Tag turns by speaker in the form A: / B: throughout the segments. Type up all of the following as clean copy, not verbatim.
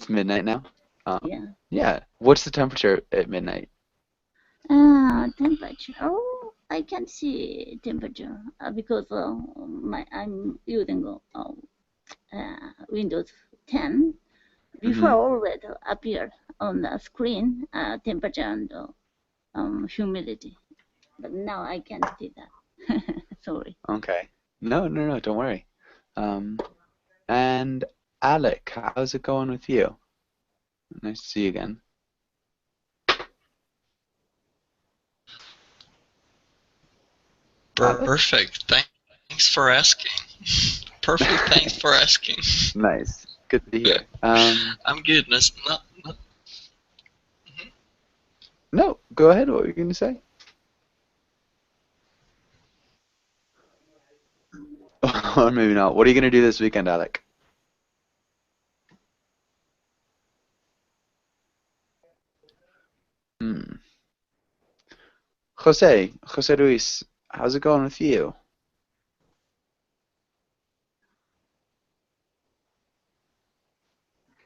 A: It's midnight now.
B: Yeah.
A: Yeah. What's the temperature at midnight?
B: Temperature. Oh, I can see temperature because I'm using Windows 10. Before
A: Mm-hmm.
B: already appeared on the screen temperature and humidity, but now I can't see that. Sorry.
A: Okay. No, no, no, don't worry. Um, and Alec, how's it going with you? Nice to see you again. Alec?
C: Perfect. Thanks for asking. Perfect. Thanks for asking.
A: Nice. Good to hear.
C: I'm good.
A: No, go ahead. What were you going to say? Or maybe not. What are you going to do this weekend, Alec? Hmm. Jose Luis, how's it going with you?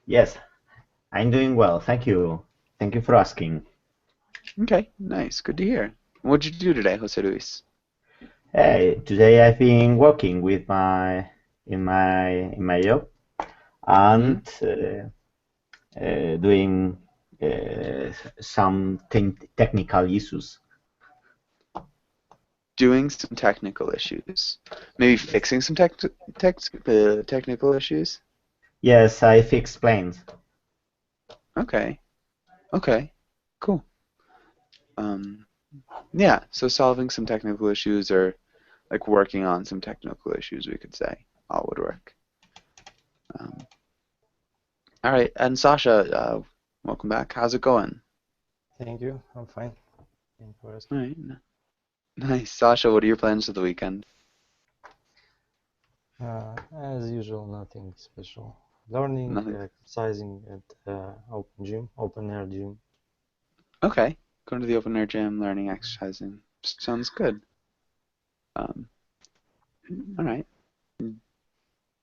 D: Yes, I'm doing well. Thank you. Thank you for asking.
A: Okay, nice. Good to hear. What'd you do today, Jose Luis?
D: Hey, today I've been working with my job
A: Hmm.
D: and doing some technical issues.
A: Doing some technical issues. Maybe fixing some technical issues?
D: Yes, I fix planes.
A: Okay. Okay. Cool. Um, yeah, so solving some technical issues or like working on some technical issues, we could say, all would work. Um, all right, and Sasha, welcome back. How's it going?
E: Thank you. I'm fine. Thank you for
A: All
E: asking.
A: right, nice. Sasha, what are your plans for the weekend?
E: As usual, nothing special. Learning,
A: Nothing.
E: exercising at open air gym.
A: Okay, going to the open air gym, learning, exercising. Sounds good. Um, all right.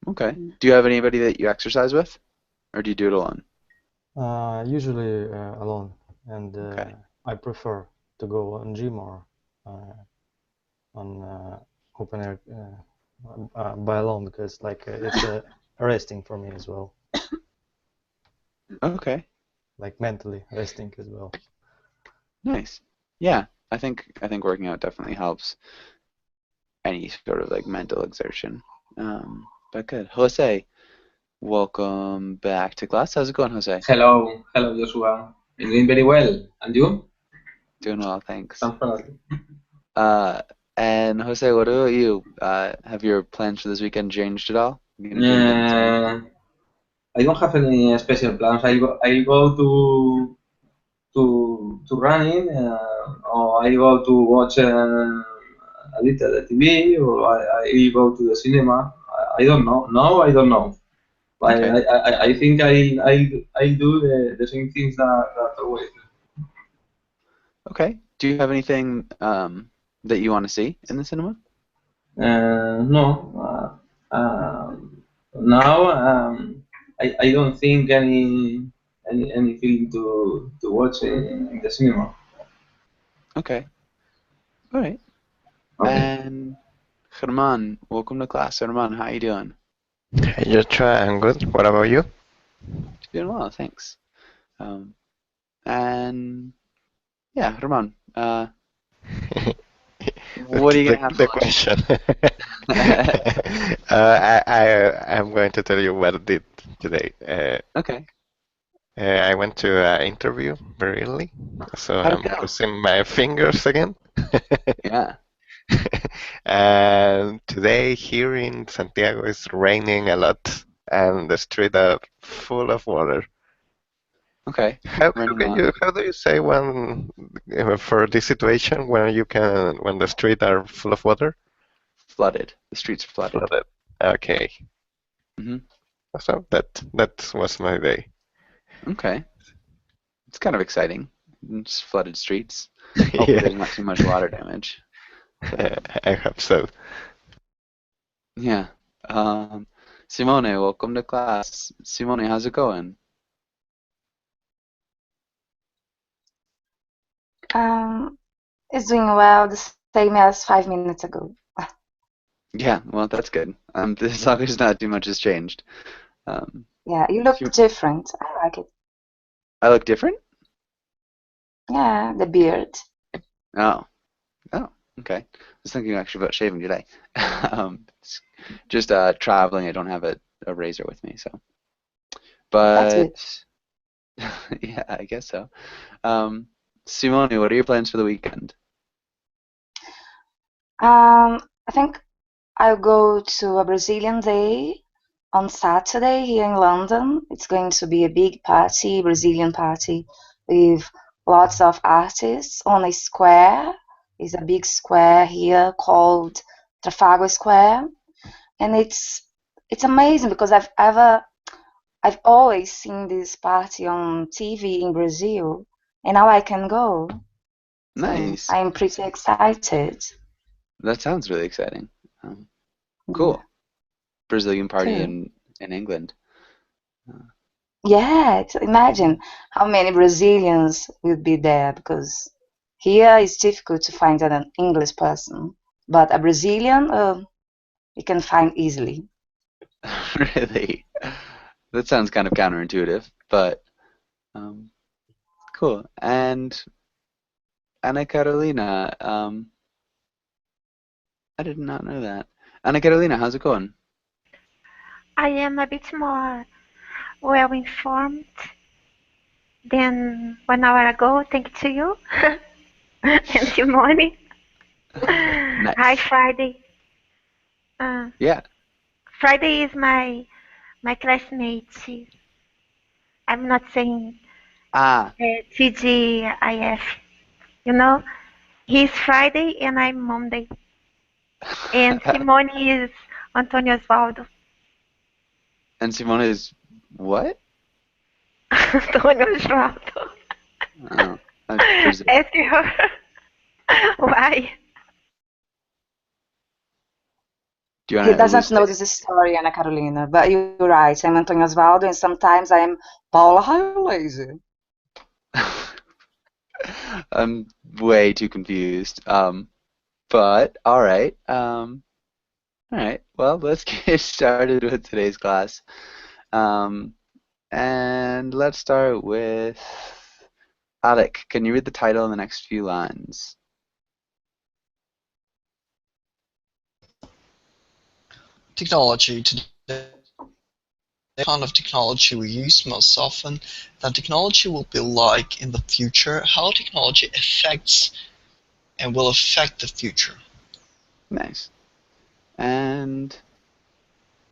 A: Okay. Do you have anybody that you exercise with, or do you do it alone?
E: Usually alone, and
A: Okay.
E: I prefer to go on gym or on open air by alone because it's resting for me as well,
A: Okay.
E: like mentally resting as well.
A: Nice. Yeah, I think working out definitely helps any sort of like mental exertion. But good. Jose, welcome back to class. How's it going, Jose?
F: Hello, Joshua. I'm doing very well. And you?
A: Doing well, thanks.
F: Sounds fantastic.
A: Uh, and Jose, what about you? Have your plans for this weekend changed at all? You gonna do anything exciting?
F: I don't have any special plans. I go to running, or I go to watch a little TV, or I go to the cinema. I don't know. No, I don't know.
A: Okay.
F: I think I do the same things that always.
A: Okay. Do you have anything that you want to see in the cinema?
F: No. Now I don't think any film to watch in the cinema.
A: Okay. All right.
F: Okay.
A: And Germán, welcome to class. Germán, how you doing?
G: Hey, Joshua, I'm good. What about you?
A: Doing well, thanks. Um, and yeah, Germán, what are you
G: The,
A: gonna have
G: the
A: for
G: question.
A: lunch?
G: I'm going to tell you what I did today.
A: Okay.
G: I went to an interview very early, so
A: How'd it
G: I'm
A: go?
G: crossing my fingers again.
A: Yeah.
G: And today here in Santiago it's raining a lot, and the streets are full of water.
A: Okay.
G: How
A: Raining a
G: can
A: lot.
G: you how do you say when for this situation when the streets are full of water?
A: Flooded. The streets are flooded.
G: Flooded. Okay.
A: Hmm.
G: So that was my day.
A: Okay. It's kind of exciting. Just flooded streets. Hopefully
G: Yeah,
A: there's not too much water damage. But
G: I hope so.
A: yeah. Simone, welcome to class. Simone, how's it going?
H: It's doing well, the same as 5 minutes ago.
A: Yeah, well, that's good. As long as not too much has changed.
H: Yeah, you look
A: Hu-
H: different. I like it.
A: I look different?
H: Yeah, the beard.
A: Oh, okay. I was thinking actually about shaving today. It's just traveling. I don't have a razor with me, so.
H: That's good.
A: But yeah, I guess so. Simone, what are your plans for the weekend?
H: I think I'll go to a Brazilian day on Saturday here in London. It's going to be a big party, Brazilian party, with lots of artists on a square. It's a big square here called Trafalgar Square, and it's amazing because I've always seen this party on TV in Brazil, and now I can go. So
A: Nice.
H: I'm pretty excited.
A: That sounds really exciting.
H: Yeah,
A: Cool. Brazilian party
H: cool.
A: in England.
H: Yeah, imagine how many Brazilians will be there because here it's difficult to find an English person, but a Brazilian you can find easily.
A: Really? That sounds kind of counterintuitive, but cool. And Ana Carolina, I did not know that. Ana Carolina, how's it going?
I: I am a bit more well informed than 1 hour ago, thanks to you and Simone. Hi,
A: Nice.
I: Friday.
A: Yeah.
I: Friday is my classmate. I'm not saying
A: Ah.
I: TGIF. You know, he's Friday and I'm Monday. And Simone is Antonio Osvaldo.
A: And Simone is what?
I: Antonio Osvaldo.
A: Oh, I presume.
I: Ask her why.
A: Do you
H: He
A: want to
H: doesn't know
A: elucidate?
H: this story, Ana Carolina, but you're right. I'm Antonio Osvaldo, and sometimes I'm Paula Lazy.
A: I'm way too confused. But all right. All right. Well, let's get started with today's class. And let's start with Alec. Can you read the title in the next few lines?
C: Technology today. The kind of technology we use most often, that technology will be like in the future, how technology affects and will affect the future.
A: Nice. And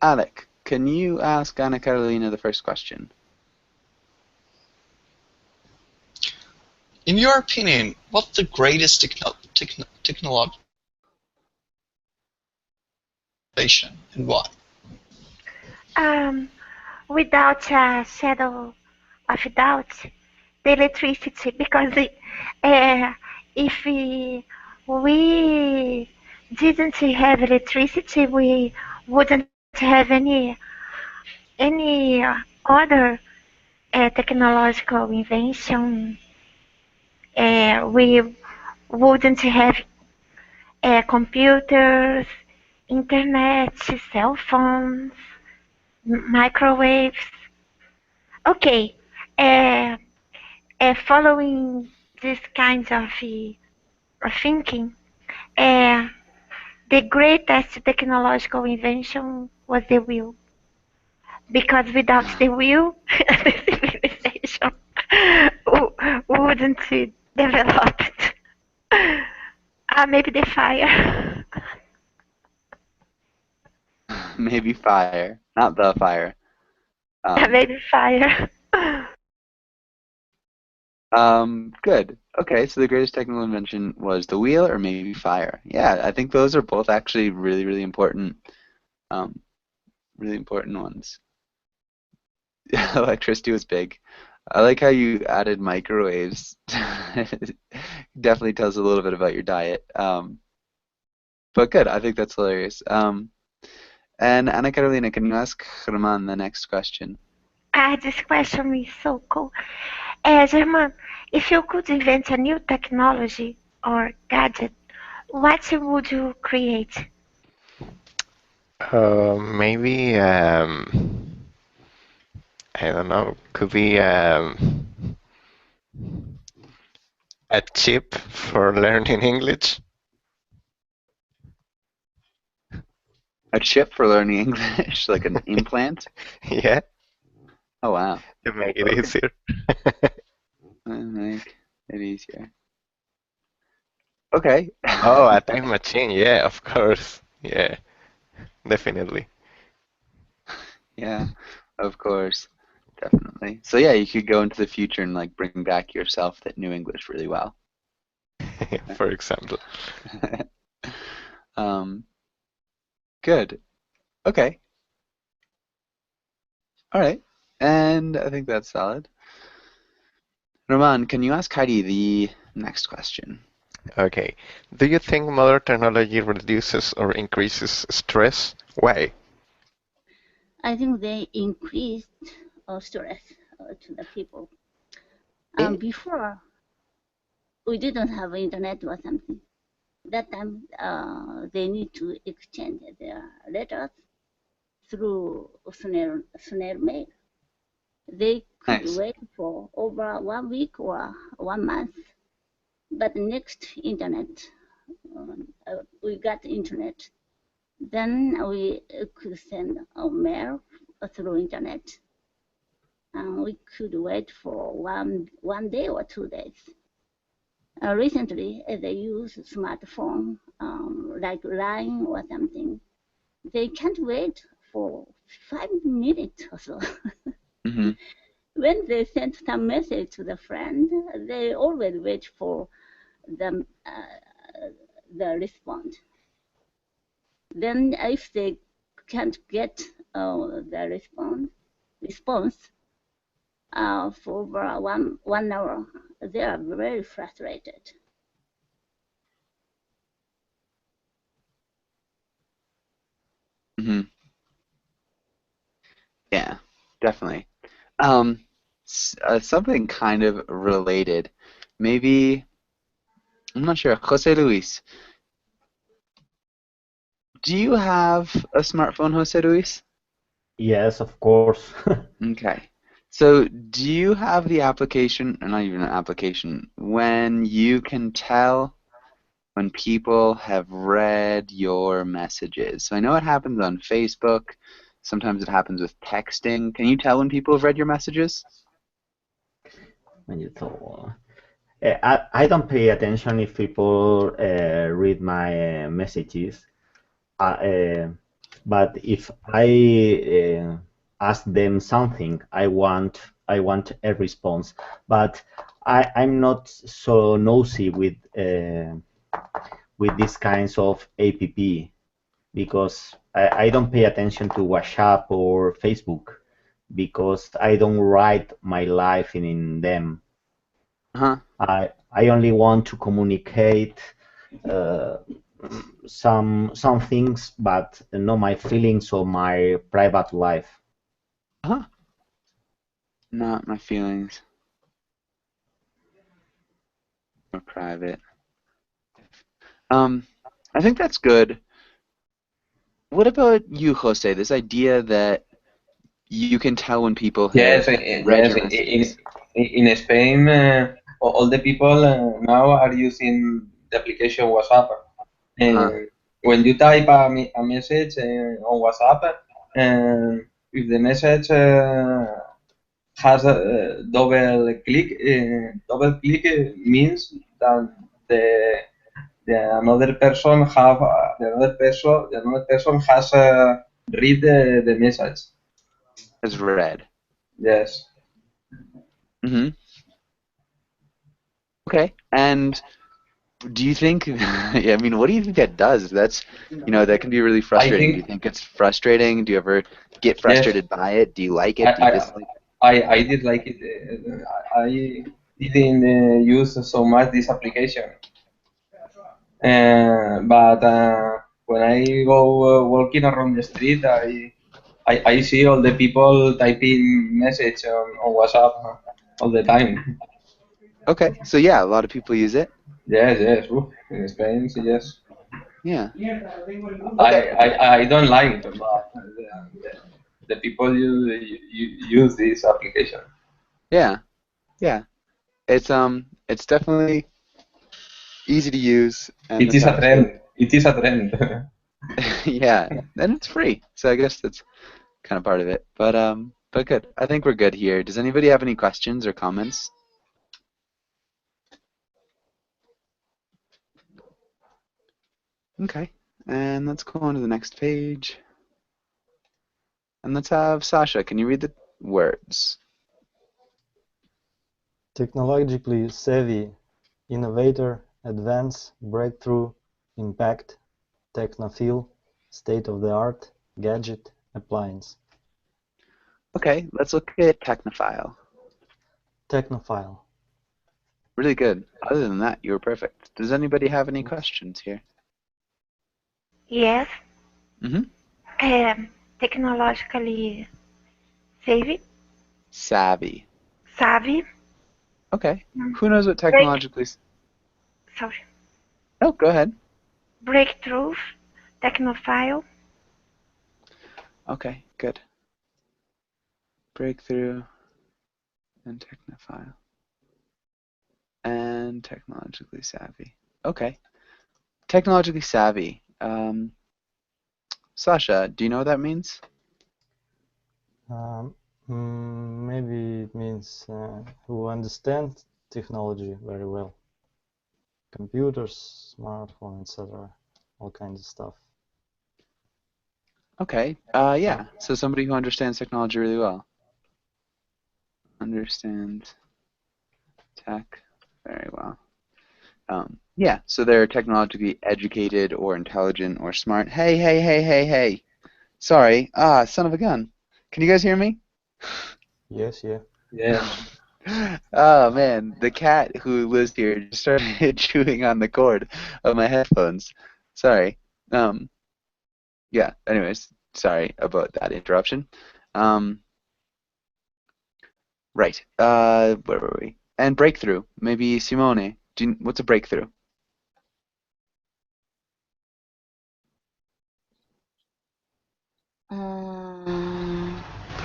A: Alec, can you ask Ana Carolina the first question?
C: In your opinion, what's the greatest technological innovation and why?
I: Without a shadow of doubt, the electricity, because if we didn't have electricity, we wouldn't have any other technological invention. We wouldn't have computers, internet, cell phones, microwaves. Okay, following this kind of thinking, the greatest technological invention was the wheel. Because without the wheel, the civilization wouldn't develop it. Maybe the fire.
A: Maybe fire, not the fire.
I: Maybe fire.
A: Good. Okay, so the greatest technical invention was the wheel or maybe fire. Yeah, I think those are both actually really, really important ones. Electricity was big. I like how you added microwaves. Definitely tells a little bit about your diet. But good, I think that's hilarious. And Ana Carolina, can you ask Germán the next question?
I: This question is so cool. German, if you could invent a new technology or gadget, what would you create?
G: Maybe I don't know. Could be a chip for learning English.
A: A chip for learning English, like an implant?
G: Yeah,
A: Oh wow.
G: to make it
A: Okay.
G: easier.
A: Make it easier. Okay.
G: Oh, a time machine. Yeah, of course. Yeah, definitely.
A: Yeah, of course. Definitely. So yeah, you could go into the future and like bring back yourself that knew English really well.
G: For example.
A: Good. Okay. All right. And I think that's solid. Roman, can you ask Heidi the next question?
G: Okay. Do you think modern technology reduces or increases stress? Why?
B: I think they increased stress to the people. Before, we didn't have internet or something. That time, they need to exchange their letters through snail mail. They could
A: Nice.
B: wait for over 1 week or 1 month. But next internet, we got internet. Then we could send a mail through internet. And we could wait for one day or 2 days. Recently, they use smartphone like Line or something. They can't wait for 5 minutes or so.
A: Mm-hmm.
B: When they send some message to the friend, they always wait for the response. Then if they can't get the response for over one hour, they are very frustrated.
A: Mm-hmm. Yeah, definitely. Something kind of related. Maybe, I'm not sure. Jose Luis, do you have a smartphone, Jose Luis?
D: Yes, of course.
A: Okay. So do you have the application, or not even an application, when you can tell when people have read your messages? So I know it happens on Facebook. Sometimes it happens with texting. Can you tell when people have read your messages?
D: When you talk, I don't pay attention if people read my messages. But if I ask them something, I want a response. But I'm not so nosy with these kinds of app because I don't pay attention to WhatsApp or Facebook because I don't write my life in them.
A: Uh-huh.
D: I only want to communicate some things, but not my feelings or my private life.
A: Uh-huh. Not my feelings. Or private. I think that's good. What about you, Jose? This idea that you can tell when people
F: Yes,
A: have read
F: yes.
A: your messages.
F: In Spain, all the people now are using the application WhatsApp.
A: Uh-huh.
F: When you type a message on WhatsApp, if the message has a double click means that the another person has read the message.
A: Has read.
F: Yes.
A: Mm-hmm. Okay. And do you think, yeah, I mean, what do you think that does? That's, that can be really frustrating. Do you think it's frustrating? Do you ever get frustrated by it? Do you like it? Do you dislike it?
F: I did like it. I didn't use so much this application. But when I go walking around the street, I see all the people typing message on WhatsApp. all the time.
A: Okay, so yeah, a lot of people use it.
F: Yes, yes. Oof, in Spain, yes.
A: Yeah.
F: I don't like it, but the people use this application.
A: Yeah. Yeah. It's definitely easy to use and
F: It
A: the
F: is a
A: fact that
F: trend. It is a trend.
A: yeah, and it's free. So I guess that's kind of part of it. But good. I think we're good here. Does anybody have any questions or comments? Okay. And let's go on to the next page. And let's have Sasha. Can you read the words?
E: Technologically savvy, innovator, advance, breakthrough, impact, technophile, state-of-the-art, gadget, appliance.
A: Okay, let's look at technophile.
E: Technophile.
A: Really good. Other than that, you were perfect. Does anybody have any questions here?
I: Yes.
A: Mm-hmm.
I: Technologically savvy.
A: Savvy.
I: Savvy.
A: Okay. Who knows what technologically...
I: Sorry.
A: Oh, go ahead.
I: Breakthroughs. Technophile.
A: Okay, good. Breakthrough and technophile. And technologically savvy. Okay. Technologically savvy. Sasha, do you know what that means?
E: Maybe it means who understand technology very well. Computers, smartphone, etc. All kinds of stuff.
A: Okay. Yeah. So somebody who understands technology really well. Understands tech very well. Yeah. So they're technologically educated or intelligent or smart. Hey. Sorry. Son of a gun. Can you guys hear me?
E: Yes, yeah.
F: Yes.
A: Oh man, the cat who lives here just started chewing on the cord of my headphones. Sorry. Yeah, anyways, sorry about that interruption. Right. Where were we? And breakthrough. Maybe Simone. What's a breakthrough?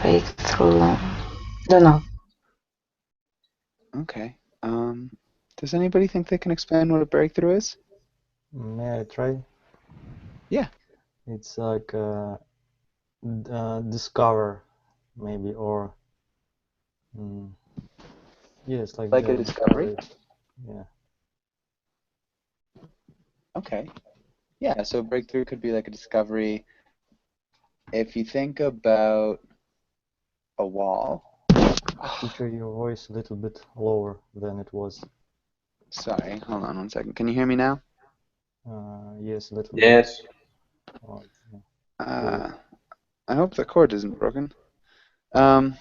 H: Breakthrough. Don't know.
A: Okay. Does anybody think they can explain what a breakthrough is?
E: May I try?
A: Yeah.
E: It's like discover, maybe, or yes, like
A: Like
E: the
A: a discovery?
E: Yeah.
A: Okay. Yeah, so breakthrough could be like a discovery. If you think about a wall.
E: Teacher, your voice a little bit lower than it was.
A: Sorry, hold on one second. Can you hear me now?
E: Yes, a little
F: Yes.
E: bit. Oh, yeah.
A: I hope the cord isn't broken. Man.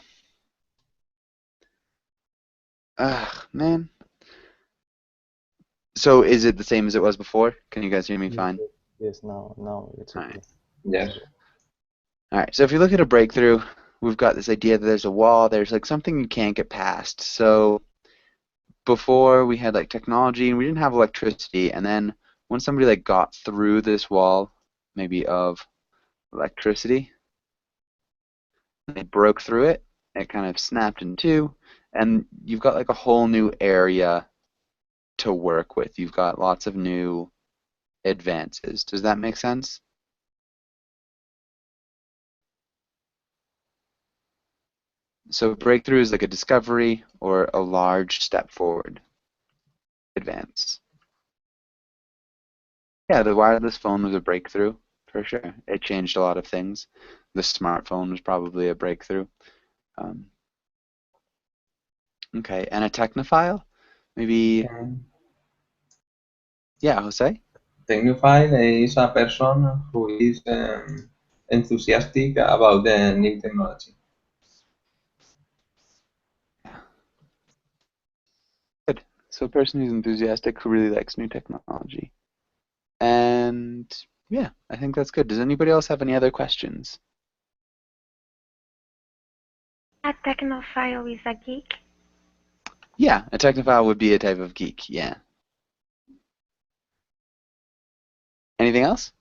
A: So is it the same as it was before? Can you guys hear me fine?
E: Yes, now it's okay.
A: Right.
F: Yes.
A: All right, so if you look at a breakthrough, we've got this idea that there's a wall, there's like something you can't get past. So before we had like technology and we didn't have electricity, and then when somebody like got through this wall, maybe of electricity, they broke through it, it kind of snapped in two, and you've got like a whole new area to work with. You've got lots of new advances. Does that make sense? So breakthrough is like a discovery or a large step forward. Advance. Yeah, the wireless phone was a breakthrough, for sure. It changed a lot of things. The smartphone was probably a breakthrough. Okay, and a technophile? Maybe, yeah, Jose?
F: Technophile is a person who is enthusiastic about the new technology.
A: Good. So a person who's enthusiastic who really likes new technology. And yeah, I think that's good. Does anybody else have any other questions?
I: A technophile is a geek.
A: Yeah, a technophile would be a type of geek. Yeah. Anything else?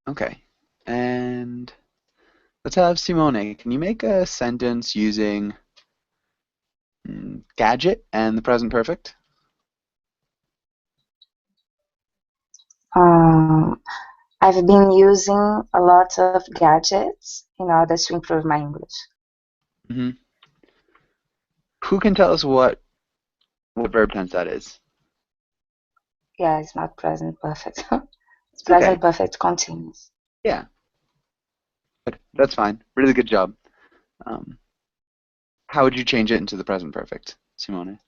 A: Okay. And let's have Simone. Can you make a sentence using gadget and the present perfect?
H: I've been using a lot of gadgets in order to improve my English.
A: hmm Who can tell us what verb tense that is?
H: Yeah, it's not present perfect. It's
A: It's okay.
H: present perfect continuous.
A: Yeah. Good. That's fine. Really good job. Um, how would you change it into the present perfect, Simone?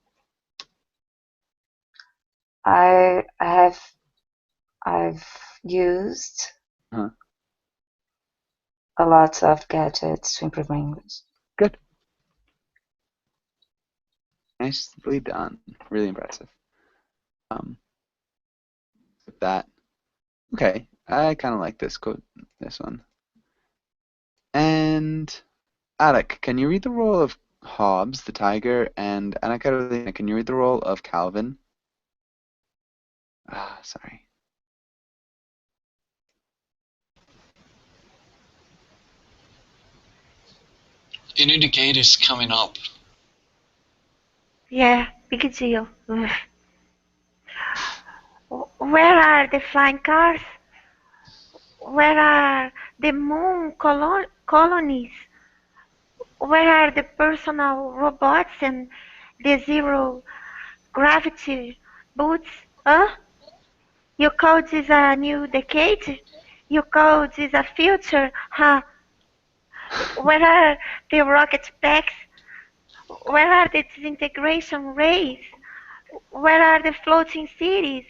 H: I've used
A: Uh-huh.
H: a lot of gadgets to improve my English.
A: Good. Nicely done. Really impressive. With that. Okay. I kind of like this quote, this one. And Alec, can you read the role of Hobbes, the tiger, and Anna Carolina, can you read the role of Calvin? Ah, sorry.
C: You need the gate is coming up.
I: Yeah, big deal. Ugh. Where are the flying cars? Where are the moon colonies? Where are the personal robots and the zero gravity boots? Huh? You call this a new decade? You call this a future? Huh? Where are the rocket packs? Where are the disintegration rays? Where are the floating cities?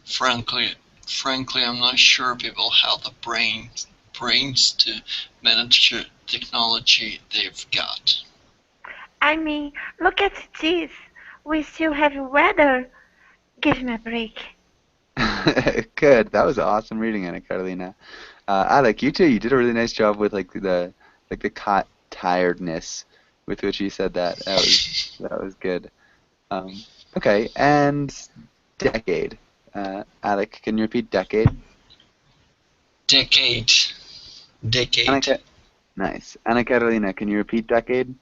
C: Frankly, I'm not sure people have the brains to manage the technology they've got.
I: I mean, look at this. We still have weather. Give me a break.
A: Good. That was awesome reading, Anna Carolina. Alec, you too. You did a really nice job with like the tiredness with which you said that. That was good. Okay, and decade. Alec, can you repeat decade?
C: Decade.
A: Nice. Anna Carolina, can you repeat decade?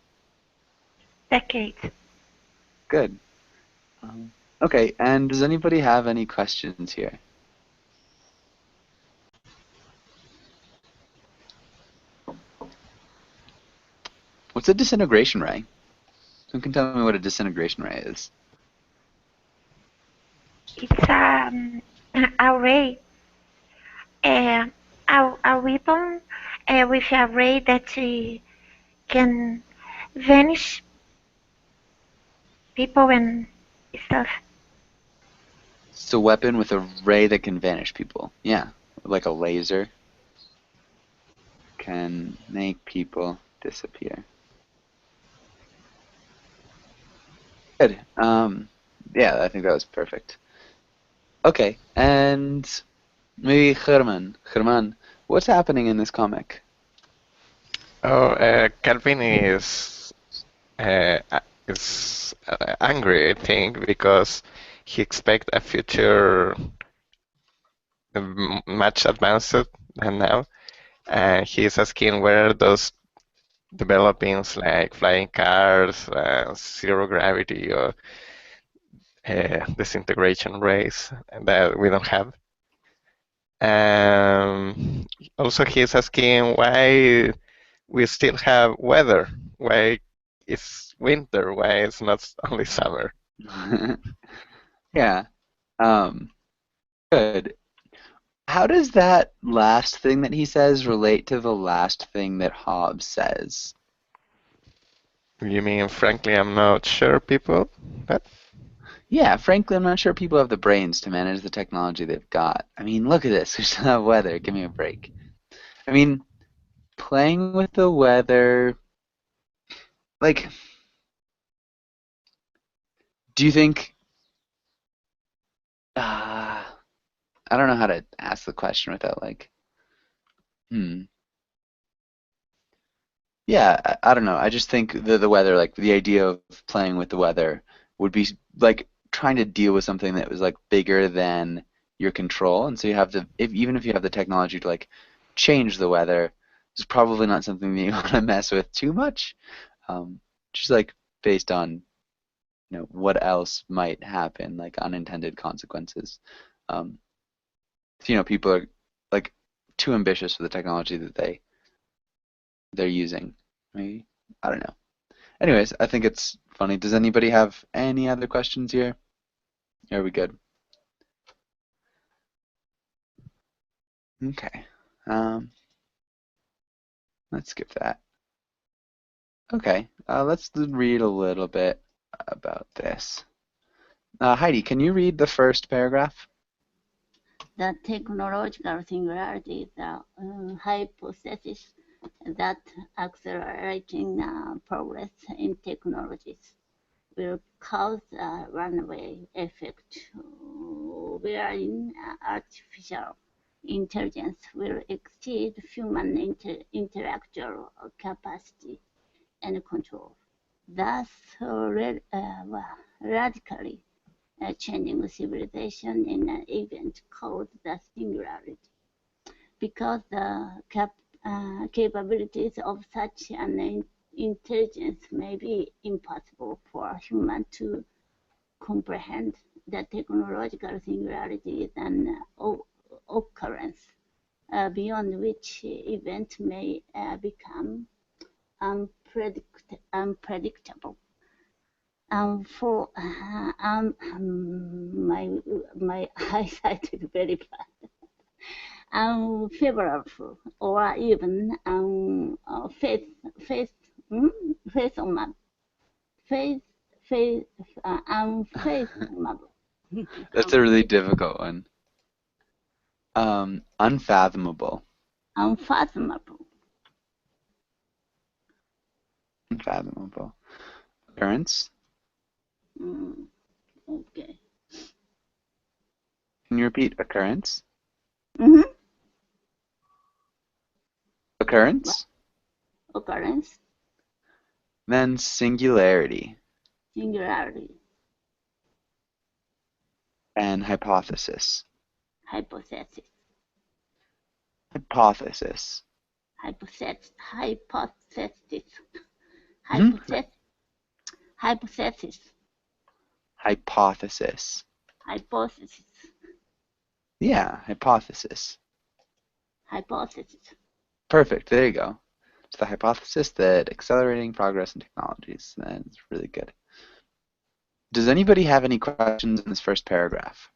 I: Decade.
A: Good. Okay, and does anybody have any questions here? What's a disintegration ray? Who can tell me what a disintegration ray is?
I: It's a ray, a weapon with a ray that can vanish people and stuff.
A: It's a weapon with a ray that can vanish people. Yeah, like a laser. Can make people disappear. Good. Yeah, I think that was perfect. Okay, and maybe Herman. Herman, what's happening in this comic?
G: Oh, Calvin is angry, I think, because he expects a future much advanced than now, and he's asking where those developings like flying cars, zero gravity, or disintegration rays that we don't have. Also, he's asking why we still have weather. Why it's winter? Why it's not only summer?
A: Yeah. Good. How does that last thing that he says relate to the last thing that Hobbes says?
G: You mean, frankly, I'm not sure, people? What?
A: Yeah, frankly, I'm not sure people have the brains to manage the technology they've got. I mean, look at this. We still have weather. Give me a break. I mean, playing with the weather, like, do you think, I don't know how to ask the question without like, Yeah, I don't know. I just think the weather, like the idea of playing with the weather would be like trying to deal with something that was like bigger than your control. And so you have to, even if you have the technology to like change the weather, it's probably not something that you want to mess with too much. Just like based on, what else might happen, like unintended consequences. People are like too ambitious for the technology that they're using. Maybe. I don't know. Anyways, I think it's funny. Does anybody have any other questions here? Are we good? Okay. Let's skip that. Okay. Let's read a little bit about this. Heidi, can you read the first paragraph?
B: The technological singularity is a hypothesis that accelerating progress in technologies will cause a runaway effect wherein artificial intelligence will exceed human intellectual capacity and control, thus radically changing civilization in an event called the singularity. Because the capabilities of such an intelligence may be impossible for a human to comprehend, the technological singularity is an occurrence beyond which event may become unpredictable. My eyesight is very bad. Unfavorable or even unfathomable.
A: That's a really difficult one. Unfathomable.
B: Unfathomable.
A: Unfathomable. Occurrence?
B: Okay.
A: Can you repeat occurrence?
B: Mm-hmm.
A: Occurrence?
B: Occurrence.
A: Then singularity.
B: Singularity.
A: And hypothesis.
B: Hypothesis.
A: Hypothesis.
B: Hypothesis. Hypothesis.
A: Hmm?
B: Hypothesis.
A: Hypothesis.
B: Hypothesis.
A: Yeah, hypothesis.
B: Hypothesis.
A: Perfect. There you go. It's the hypothesis that accelerating progress in technologies. That's really good. Does anybody have any questions in this first paragraph?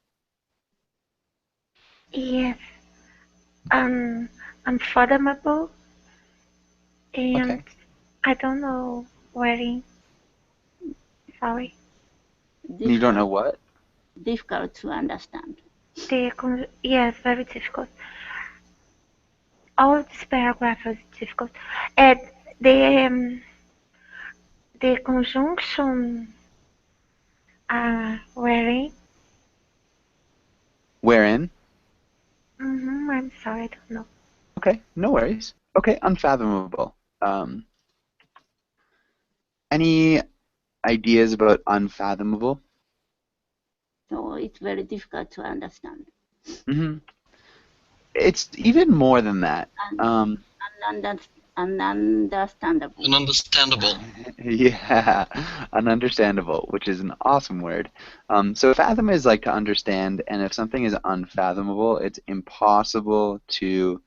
I: Yes. Unfathomable. And
A: Okay.
I: I don't know where. Sorry.
A: You don't know what?
B: Difficult to understand.
I: Yes, very difficult. All this paragraph is difficult. And the conjunction wherein.
A: Wherein?
I: I'm sorry, I don't know.
A: Okay, no worries. Okay, unfathomable. Any ideas about unfathomable?
B: So it's very difficult to understand.
A: Mm-hmm. It's even more than that.
B: Ununderstandable.
C: Ununderstandable.
A: Yeah, ununderstandable, which is an awesome word. So fathom is like to understand, and if something is unfathomable, it's impossible to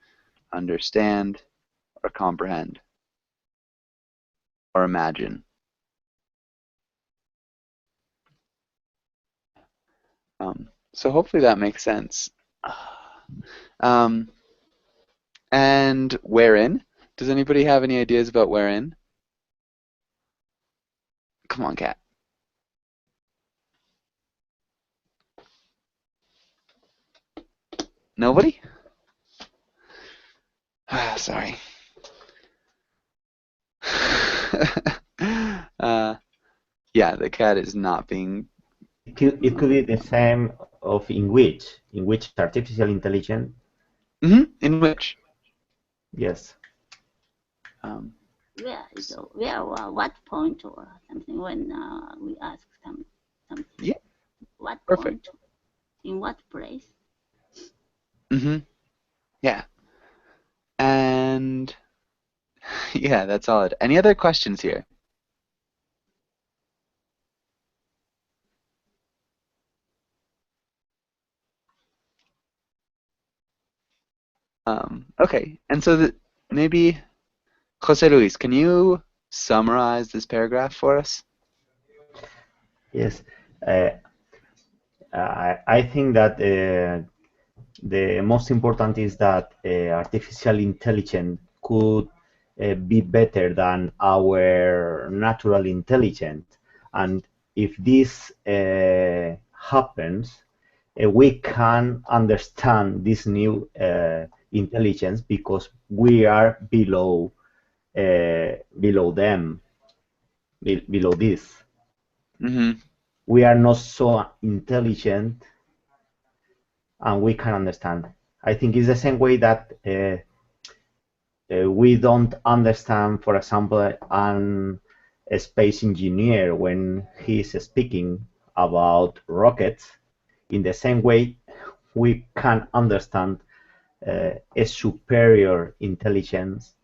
A: understand or comprehend or imagine. So hopefully that makes sense. And wherein? Does anybody have any ideas about wherein? Come on, Kat. Nobody? Sorry. Yeah, the cat is not being.
D: It could be the same of in which artificial intelligence,
A: In which?
D: yes.
B: Where or what point or something when we ask something?
A: Yeah.
B: What
A: Perfect.
B: point? In what place?
A: Yeah. And yeah, that's solid. Any other questions here? Okay, and so maybe Jose Luis, can you summarize this paragraph for us?
D: Yes. I think that the most important is that artificial intelligence could be better than our natural intelligence. And if this happens, we can understand this new intelligence because we are below them, below this. We are not so intelligent, and we can understand. I think it's the same way that we don't understand, for example, a space engineer when he's speaking about rockets. In the same way, we can understand a superior intelligence.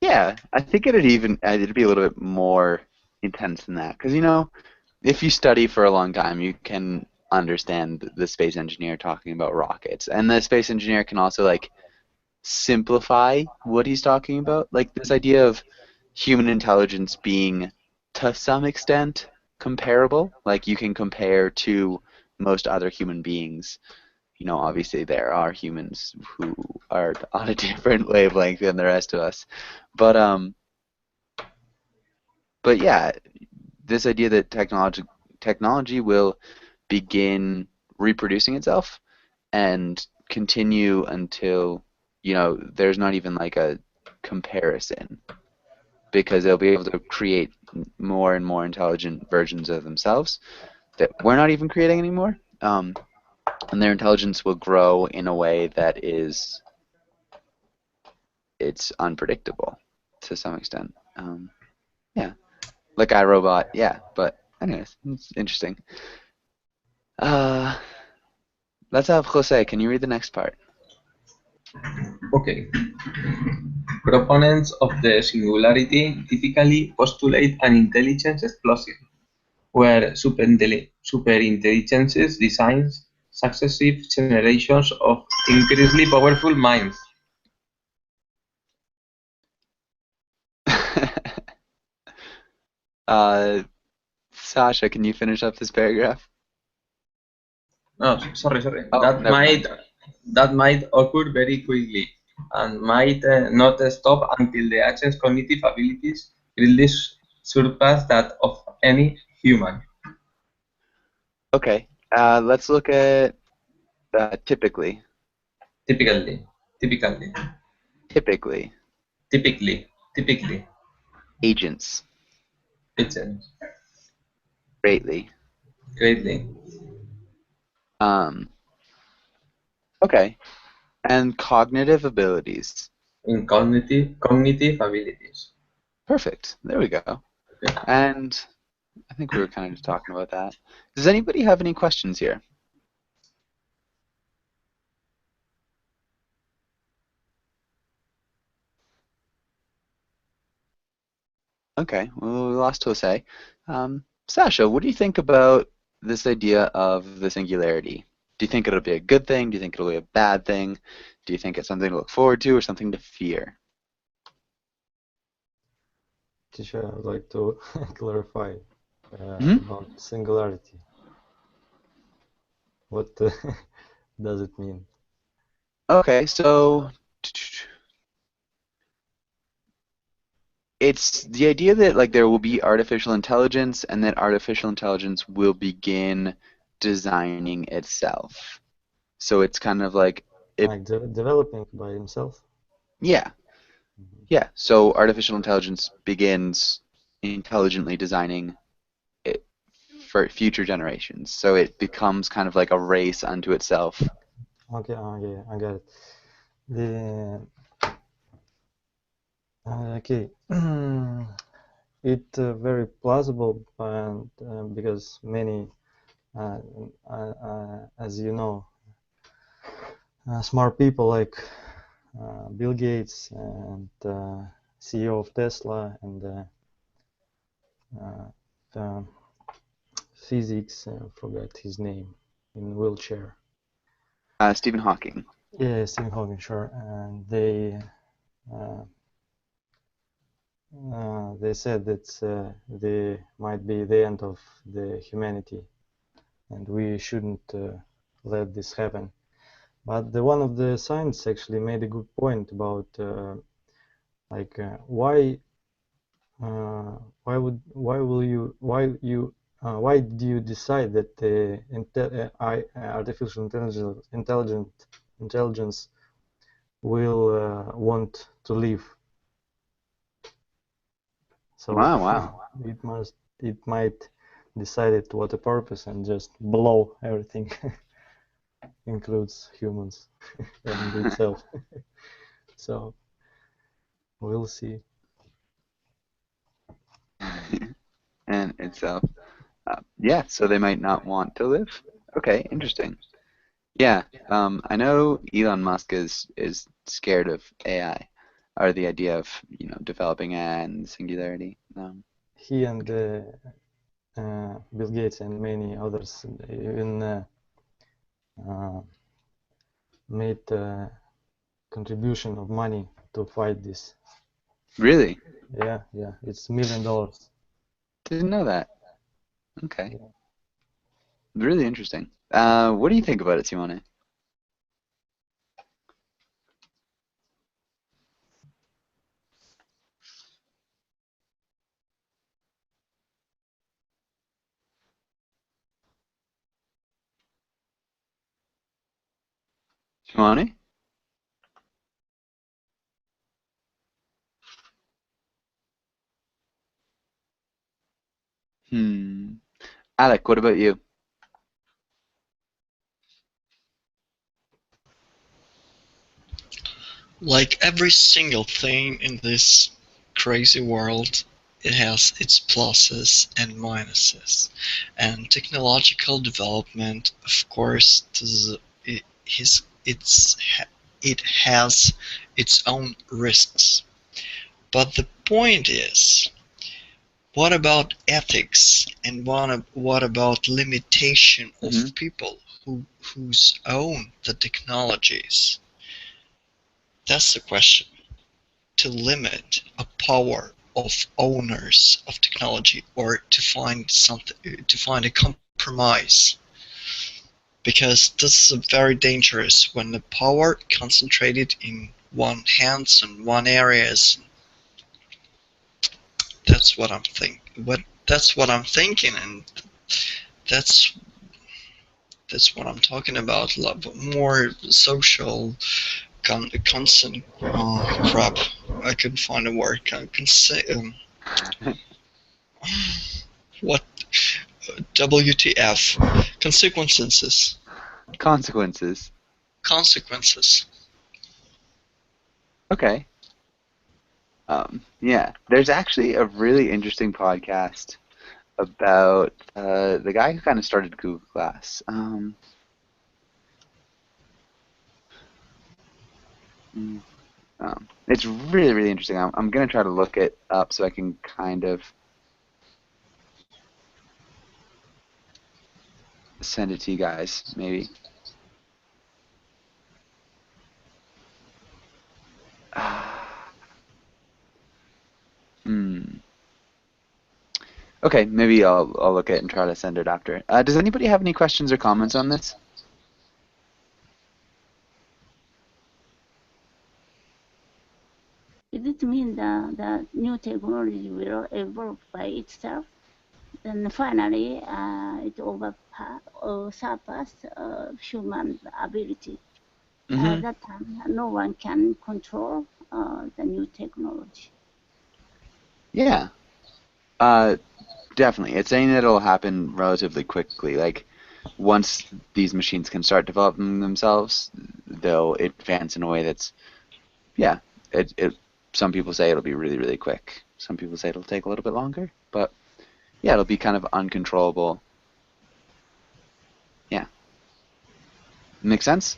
A: Yeah, I think it'd be a little bit more intense than that, because if you study for a long time, you can understand the space engineer talking about rockets, and the space engineer can also like simplify what he's talking about, like this idea of human intelligence being to some extent comparable, like you can compare to most other human beings. Obviously there are humans who are on a different wavelength than the rest of us, but yeah, this idea that technology will begin reproducing itself and continue until there's not even like a comparison, because they'll be able to create more and more intelligent versions of themselves that we're not even creating anymore, and their intelligence will grow in a way that it's unpredictable to some extent. Yeah, like iRobot. Yeah, but anyways, it's interesting. Let's have Jose. Can you read the next part?
F: Okay. Proponents of the singularity typically postulate an intelligence explosion, where superintelligences designs successive generations of increasingly powerful minds.
A: Sasha, can you finish up this paragraph?
F: No, sorry.
A: Oh,
F: that might occur very quickly and might not stop until the agent's cognitive abilities greatly surpass that of any human.
A: Okay, let's look at typically.
F: Typically.
A: Agents. Greatly. Okay. And cognitive abilities.
F: In cognitive abilities.
A: Perfect. There we go.
F: Okay.
A: And I think we were kind of just talking about that. Does anybody have any questions here? Okay, well, we lost Jose. Sasha, what do you think about this idea of the singularity? Do you think it'll be a good thing? Do you think it'll be a bad thing? Do you think it's something to look forward to or something to fear?
E: Teacher, I would like to clarify about singularity. What does it mean?
A: Okay, so it's the idea that like there will be artificial intelligence and that artificial intelligence will begin designing itself. So it's kind of like
E: developing by himself?
A: Yeah. Yeah. So artificial intelligence begins intelligently designing for future generations. So it becomes kind of like a race unto itself.
E: Okay, yeah, I got it. The okay, it very plausible, and because many, as you know, smart people like Bill Gates and CEO of Tesla and the physics, forgot his name, in wheelchair.
A: Stephen Hawking.
E: Yeah, Stephen Hawking, sure. And they said that they might be the end of the humanity, and we shouldn't let this happen. But one of the scientists actually made a good point about why did you decide that the artificial intelligence will want to live? So
A: Wow.
E: it might decide it what a purpose and just blow everything, includes humans and itself. So we'll see.
A: And itself. Yeah, so they might not want to live. Okay, interesting. Yeah, I know Elon Musk is scared of AI, or the idea of developing AI and singularity.
E: He and Bill Gates and many others even made a contribution of money to fight this.
A: Really?
E: Yeah, it's $1 million.
A: Didn't know that. Okay. Really interesting. What do you think about it, Simone? Simone? Alec, what about you?
C: Like every single thing in this crazy world, it has its pluses and minuses. And technological development, of course, it has its own risks. But the point is, what about ethics, and what about limitation of people whose own the technologies? That's the question. To limit a power of owners of technology, or to find a compromise, because this is very dangerous when the power concentrated in one hands and one areas. That's what I'm thinking. And that's what I'm talking about. More social constant crap. I couldn't find a word. I can say what WTF? Consequences.
A: Okay. Yeah, there's actually a really interesting podcast about the guy who kind of started Google Glass. It's really, really interesting. I'm going to try to look it up so I can kind of send it to you guys, maybe. Okay, maybe I'll look at it and try to send it after. Does anybody have any questions or comments on this?
B: Does it mean that the new technology will evolve by itself? Then finally, it surpass human ability. At that time, no one can control the new technology.
A: Yeah. definitely. It's saying that it'll happen relatively quickly. Like once these machines can start developing themselves, they'll advance in a way that's, yeah. It some people say it'll be really, really quick. Some people say it'll take a little bit longer, but yeah, it'll be kind of uncontrollable. Yeah. Make sense?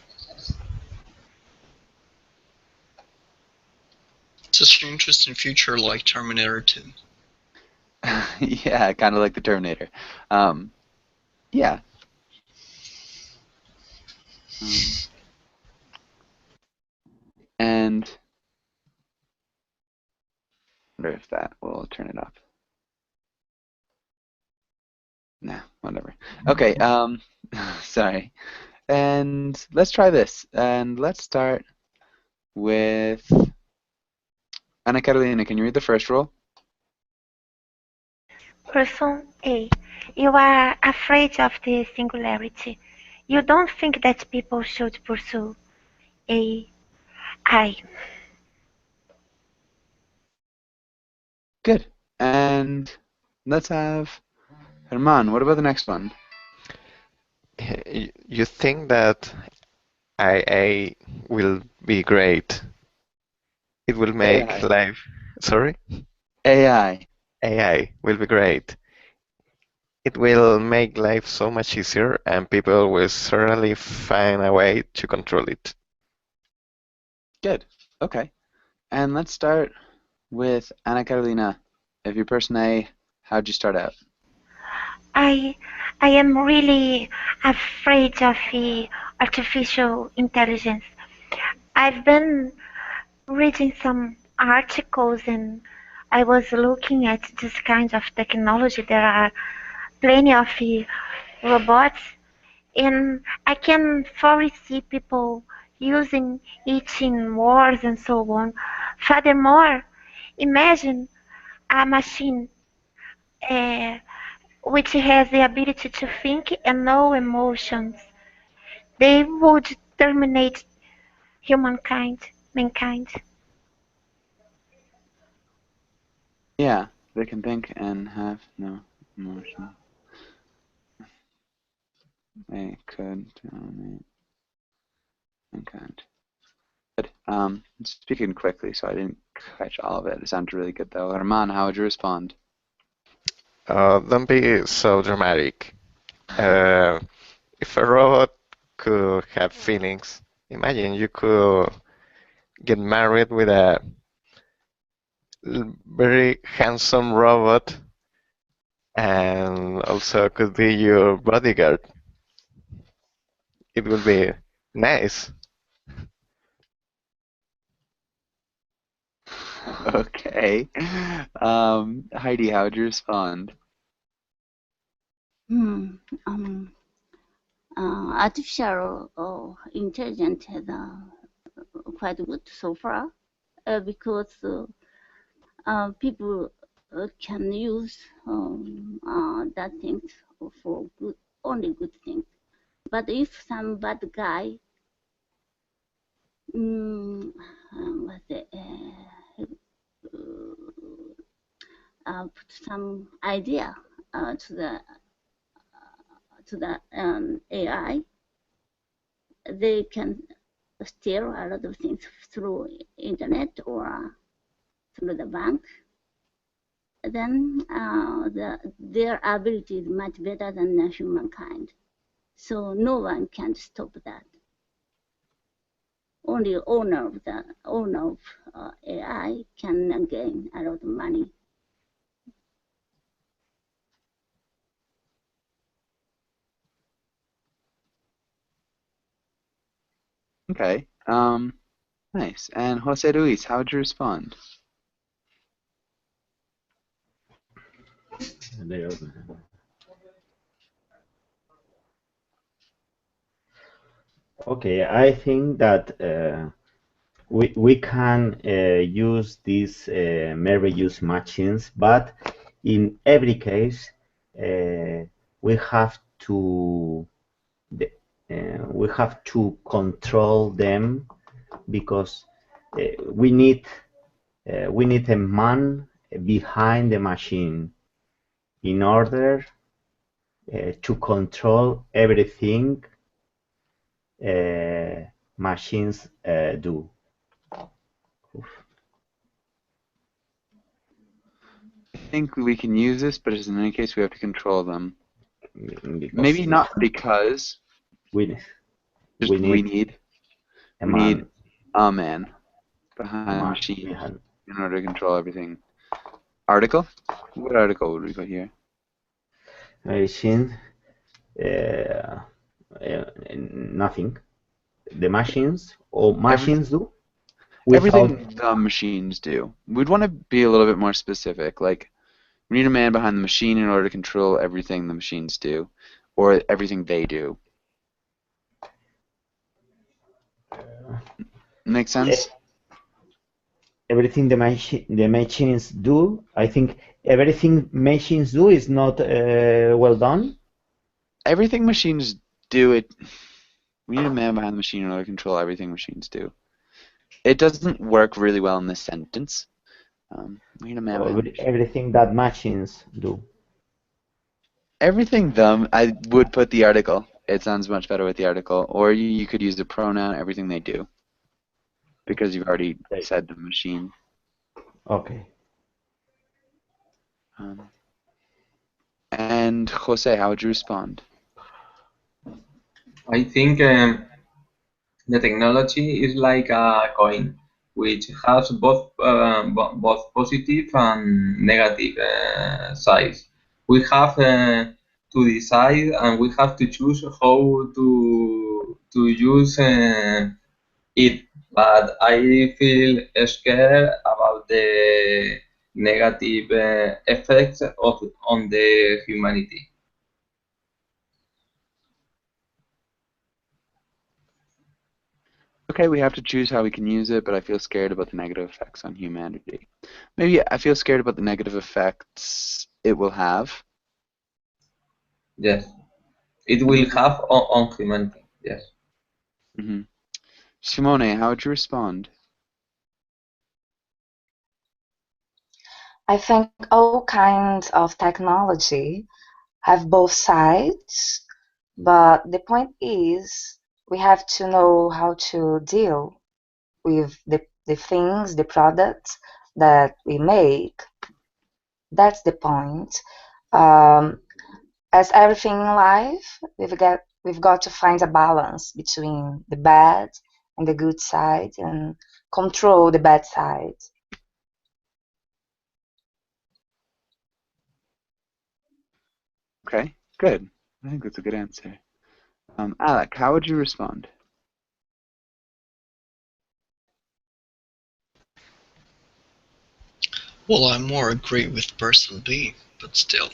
C: Such an interesting future like Terminator 2.
A: Yeah, kind of like the Terminator. Yeah. And I wonder if that will turn it up. Nah, whatever. Okay, sorry. And let's try this. And let's start with Ana Carolina. Can you read the first rule?
I: Person A. You are afraid of the singularity. You don't think that people should pursue AI.
A: Good. And let's have Herman. What about the next one?
G: You think that IA will be great? It will make
A: AI.
G: life. Sorry?
A: AI.
G: AI will be great. It will make life so much easier, and people will certainly find a way to control it.
A: Good. Okay. And let's start with Ana Carolina. If you're person A, how'd you start out?
I: I am really afraid of the artificial intelligence. I've been reading some articles and I was looking at this kind of technology. There are plenty of robots and I can foresee people using it in wars and so on. Furthermore, imagine a machine uh, which has the ability to think and know emotions. They would terminate mankind.
A: Yeah, they can think and have no emotion. They could dominate mankind. Good. Speaking quickly, so I didn't catch all of it. It sounded really good, though. Herman, how would you respond?
G: Don't be so dramatic. If a robot could have feelings, imagine you could get married with a very handsome robot and also could be your bodyguard. It would be nice.
A: Okay. Heidi, how would you respond?
B: Artificial intelligence is quite good so far because people can use that things for good, only good things. But if some bad guy put some idea to the AI, they can steal a lot of things through internet or through the bank. Then their ability is much better than humankind. So no one can stop that. Only owner of AI can gain a lot of money.
A: Okay. Nice. And Jose Luis, how would you respond?
D: Okay, I think that we can use these merely use machines, but in every case we have to control them because we need a man behind the machine. in order to control everything machines do.
A: I think we can use this, but in any case, we have to control them.
D: Because
A: Maybe not because.
D: we
A: Just
D: need
A: we need
D: a
A: we
D: man.
A: need a man behind the
D: Man
A: machine
D: behind.
A: in order to control everything. Article? What article would we put here?
D: Machine. Nothing. The machines or machines do.
A: Everything the machines do. We'd want to be a little bit more specific. Like, we need a man behind the machine in order to control everything the machines do, or everything they do. Make sense?
D: Everything the machines do. I think everything machines do is not well done.
A: Everything machines do it. We need a man behind the machine in order to control everything machines do. It doesn't work really well in this sentence. We need a man behind the machine.
D: Everything that machines do.
A: Everything them, I would put the article. It sounds much better with the article. Or you could use the pronoun everything they do. Because you've already said the machine.
D: Okay.
A: And Jose, how would you respond?
F: I think the technology is like a coin, which has both positive and negative sides. We have to decide, and we have to choose how to use it. But I feel scared about the negative effects on the humanity.
A: Okay, we have to choose how we can use it, but I feel scared about the negative effects on humanity. Maybe I feel scared about the negative effects it will have.
F: Yes, it will have on humanity. Yes.
A: Mm-hmm. Simone, how would you respond?
H: I think all kinds of technology have both sides, but the point is we have to know how to deal with the things, the products that we make. That's the point. As everything in life, we've got to find a balance between the bad and the good side and control the bad side.
A: Okay, good. I think that's a good answer. Alec, how would you respond?
C: Well, I more agree with person B, but still.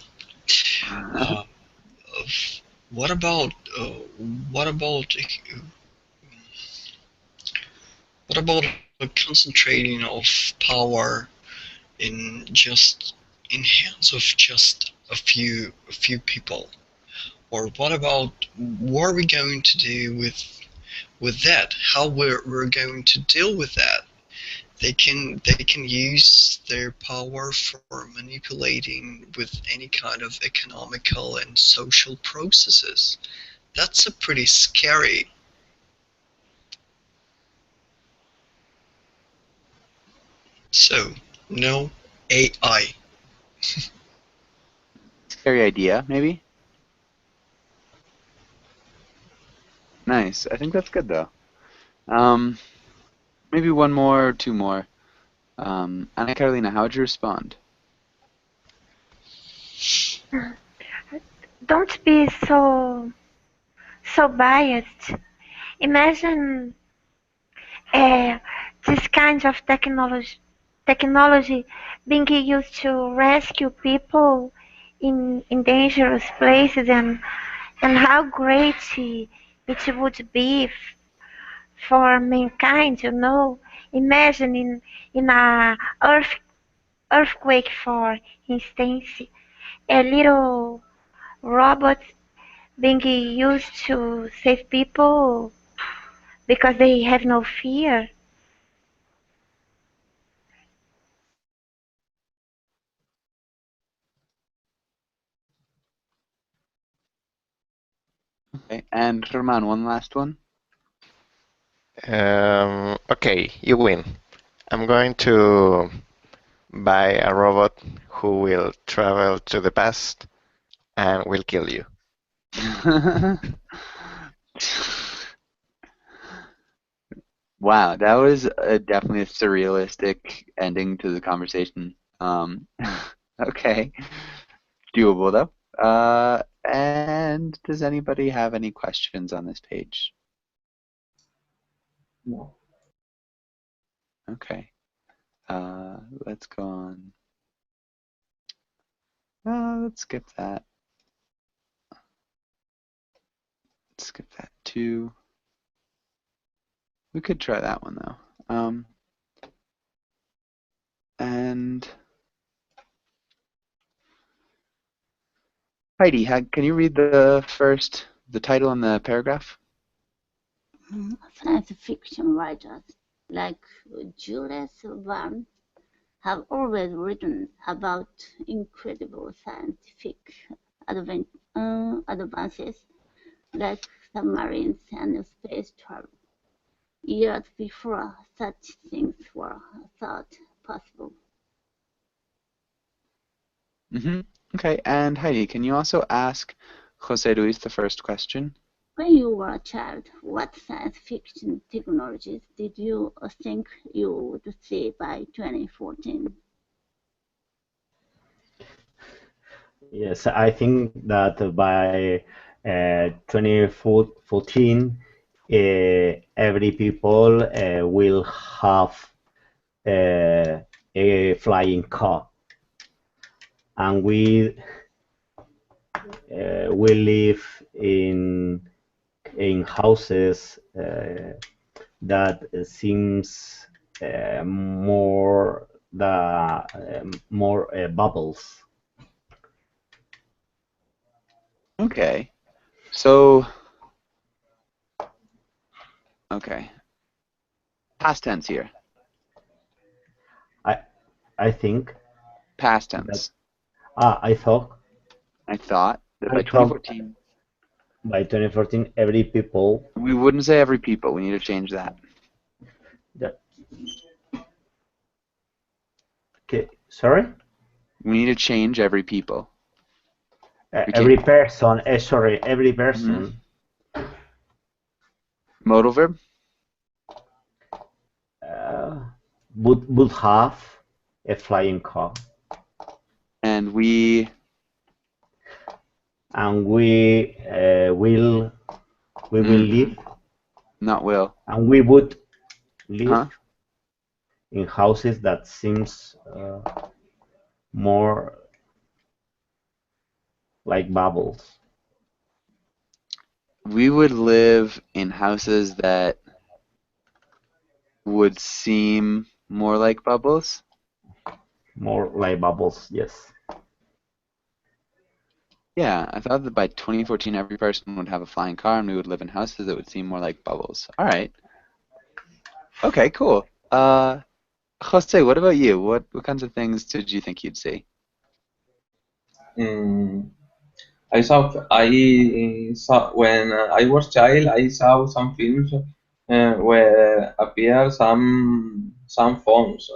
C: What about what about what about concentrating of power in hands of just a few people? Or what are we going to do with that? How we're going to deal with that? They can use their power for manipulating with any kind of economical and social processes. That's a pretty scary. So, no AI.
A: Scary idea, maybe? Nice. I think that's good, though. Maybe one more or two more. Anna Carolina, how would you respond?
I: Don't be so biased. Imagine this kind of technology being used to rescue people in dangerous places, and how great it would be for mankind, you know. Imagine in a earthquake, for instance, a little robot being used to save people because they have no fear.
A: Okay, and Herman, one last one.
G: Okay, you win. I'm going to buy a robot who will travel to the past and will kill you.
A: Wow, that was definitely a surrealistic ending to the conversation. Okay, doable though. And does anybody have any questions on this page?
F: No.
A: Okay, let's go on. Let's skip that. Let's skip that too. We could try that one though. And Heidi, can you read the title and the paragraph?
B: Science fiction writers like Jules Verne have always written about incredible scientific advances like submarines and space travel, years before such things were thought possible.
A: Okay, and Heidi, can you also ask Jose Luis the first question?
B: When you were a child, what science fiction technologies did you think you would see by 2014?
D: Yes, I think that by 2014, every people will have a flying car, and we will live in houses that seems more bubbles.
A: Okay, so past tense here.
D: I think
A: Past tense.
D: I thought
A: that by 2014.
D: By 2014, every people.
A: We wouldn't say every people. We need to change that.
D: Okay, sorry?
A: We need to change every people.
D: Every person. Sorry, every person.
A: Modal verb?
D: Would have a flying car.
A: And we
D: will live.
A: Not will.
D: And we would live in houses that seems more like bubbles.
A: We would live in houses that would seem more like bubbles.
D: More like bubbles, yes.
A: Yeah, I thought that by 2014 every person would have a flying car and we would live in houses that would seem more like bubbles. All right. Okay, cool. Jose, what about you? What kinds of things did you think you'd see?
F: I saw when I was child. I saw some films where appear some phones.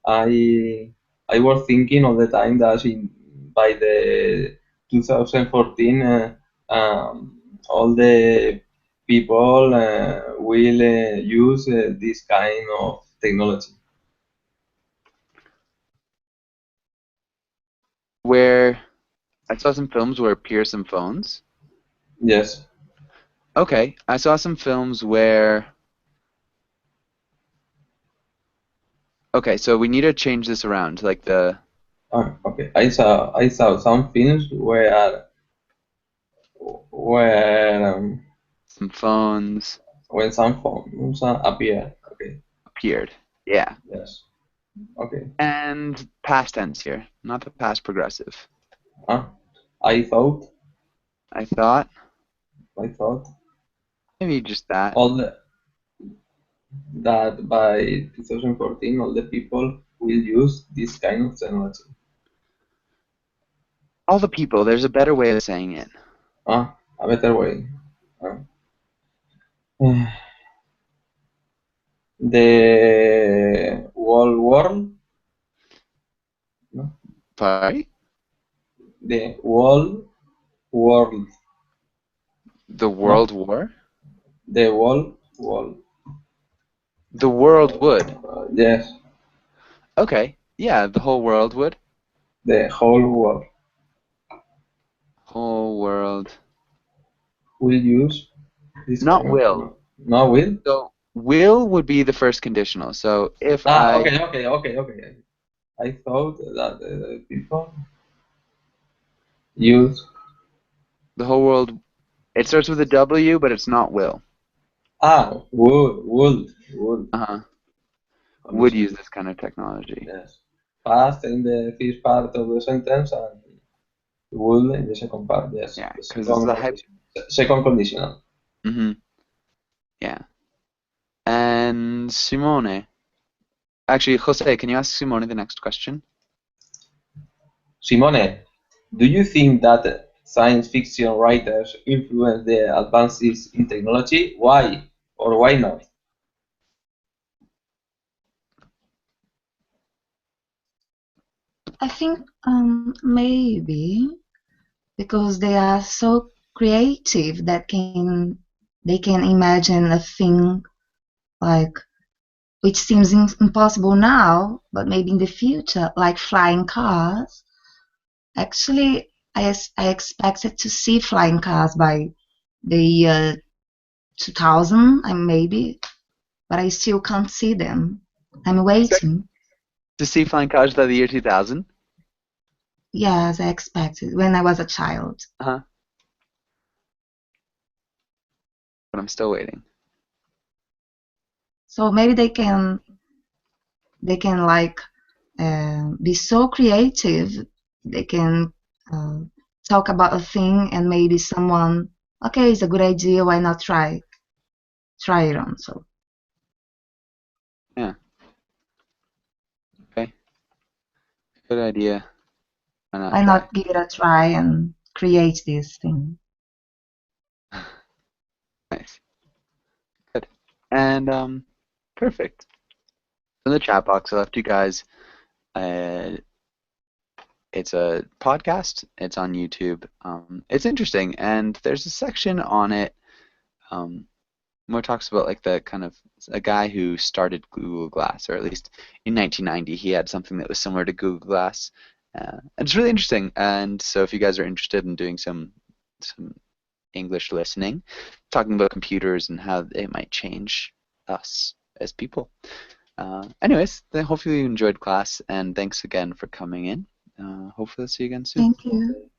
F: I was thinking all the time that by the 2014 all the people will use this kind of technology.
A: Where I saw some films where appear some phones.
F: Yes.
A: Okay, I saw some films where. Okay, so we need to change this around, like the.
F: Okay, I saw some films where
A: some phones.
F: When some phones appear. Okay.
A: Appeared. Yeah.
F: Yes. Okay.
A: And past tense here, not the past progressive.
F: I thought.
A: I thought.
F: I thought.
A: Maybe just that.
F: That by 2014 all the people will use this kind of technology.
A: All the people. There's a better way of saying it.
F: A better way. The whole world? No?
A: Sorry?
F: The whole world.
A: The World War?
F: The whole world.
A: The world would.
F: Yes,
A: Okay. Yeah, the whole world would.
F: the whole world
A: Whole world.
F: will use this
A: Not
F: kind of
A: will.
F: no will.
A: So will would be the first conditional. So if
F: Okay. I thought that people use
A: the whole world, it starts with a W, but it's not will.
F: would
A: Uh-huh. Would use this kind of technology.
F: Yes. Past in the first part of the sentence and will in the second part. Yes.
A: Yeah,
F: The
A: because it's the
F: second conditional.
A: Mm-hmm. Yeah. And Simone. Actually, Jose, can you ask Simone the next question?
F: Simone, do you think that science fiction writers influence the advances in technology? Why or why not?
H: I think maybe because they are so creative that they can imagine a thing like which seems impossible now, but maybe in the future, like flying cars. Actually, I expected to see flying cars by the year 2000, and maybe, but I still can't see them. I'm waiting.
A: To see flying cars by the year 2000?
H: Yes, I expected when I was a child.
A: Uh-huh. But I'm still waiting.
H: So maybe they can like be so creative. They can talk about a thing and maybe someone, okay, it's a good idea. Why not try it on? So
A: Yeah. Okay. Good idea.
H: why not give it a try and create this thing?
A: Nice. Good. And perfect. In the chat box, I left you guys. It's a podcast. It's on YouTube. It's interesting, and there's a section on it where it talks about like the kind of a guy who started Google Glass, or at least in 1990 he had something that was similar to Google Glass. And it's really interesting. And so if you guys are interested in doing some English listening, talking about computers and how they might change us as people. Anyways, then hopefully you enjoyed class, and thanks again for coming in. Hopefully I'll see you again soon.
H: Thank you.